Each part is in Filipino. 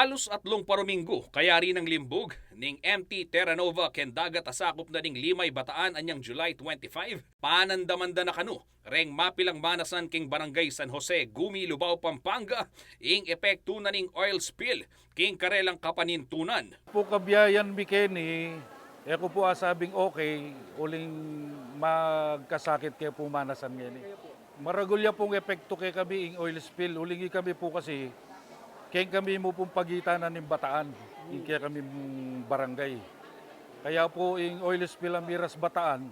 Halos 3 kaya rin ang limbog ning MT Terranova ken dagat asakop na ning Limay Bataan anyang July 25 panandaman na kanu reng mapilang manasan king barangay San Jose Gumi LUBAO Pampanga ing epektu na ning oil spill king karelang kapanintunan. Po kabyayan bikini, ko po asabing okay, uling magkasakit kay po manasan ngayon. Maragulya pong epekto kay kami ing oil spill, ulingi kami po kasi kaya kami mo pong pagitan ng Bataan, kaya kami barangay. Kaya po yung oil spill ang miras Bataan,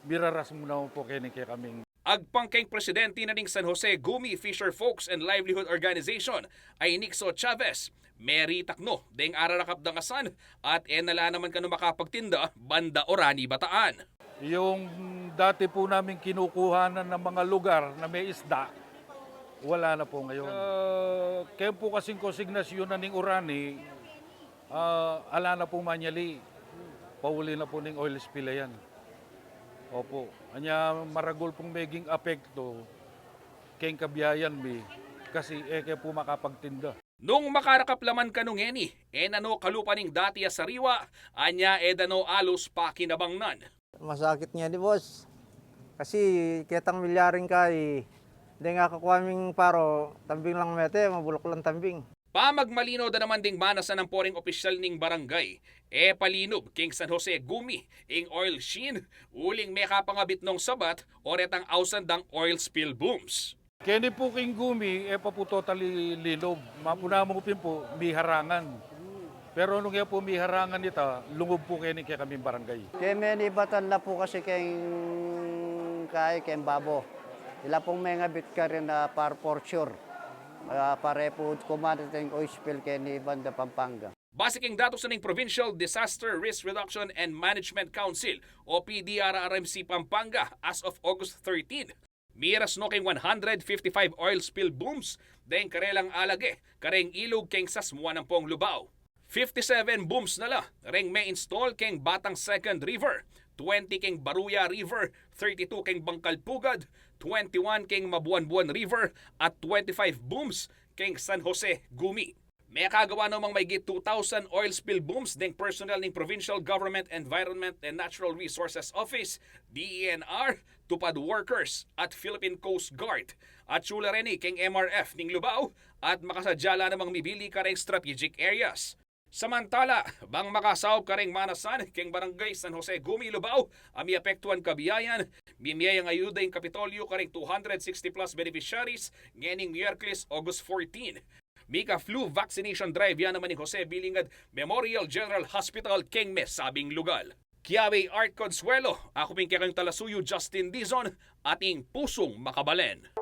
miraras muna po kaya kami. Agpang kay presidente na ning San Jose Gumi Fisher Folks and Livelihood Organization ay Nixo Chavez, Mary Takno, deng ararakap dangasan at nala naman kanu makapagtinda banda Orani Bataan. Yung dati po namin kinukuhanan ng mga lugar na may isda, wala na po ngayon. Kaya po kasing konsignasyon na ning Orani, ala na po manyali. Pauli na po ning oil spill yan. Opo. Anya maragol pong meging apekto kay kabyayan mi kasi kaya po makapagtinda. Nung makarakap laman kanungeni, nano kalupa ning dati a sariwa, anya edano alos pakinabangnan. Masakit niya di boss. Kasi kitang milyaring kay hindi nga kakuaming paro, tambing lang mete, mabulok lang tambing. Pamagmalino da naman ding manasan ng poring opisyal ning barangay. Palinob king San Jose Gumi ing oil sheen, uling may kapangabit nung sabat o retang ausandang oil spill booms. Kani po king Gumi, pa po totally linob. Mapuna mo po, may harangan. Pero nung po may harangan ita, lungob po kaya kami barangay. Kaya may ibatan na po kasi kay babo. Ila pong may ngabit ka rin na for sure. Pare po kumadating oil spill kay ni Banda Pampanga. Base king datos sa ning Provincial Disaster Risk Reduction and Management Council o PDRRMC Pampanga as of August 13. Miras no king 155 oil spill booms deng karelang alage kareng ilog king sasmuan ng pong LUBAO. 57 booms na la reng may install king Batang Second River, 20 king Baruya River, 32 king Bangkalpugad, 21 king Mabuanbuan River at 25 booms king San Jose Gumi. May kagawa namang may 2,000 oil spill booms ding personnel ning Provincial Government Environment and Natural Resources Office, DENR, tupad workers at Philippine Coast Guard. At sula rin king MRF ning LUBAO at makasadyala namang mibili ka ring strategic areas. Samantala, bang makasawop ka ring manasan king barangay San Jose Gumi LUBAO, ami apektuan kabyayan, mimiyayang ayuda yung Kapitolyo ka ring 260 plus beneficiaries nganing Miyerkules August 14. Mika flu vaccination drive yan naman ni Jose Bilingad Memorial General Hospital king sabing lugal. Kiawe Art Consuelo, ako ping kayang talasuyo Justin Dizon, ating pusong makabalen.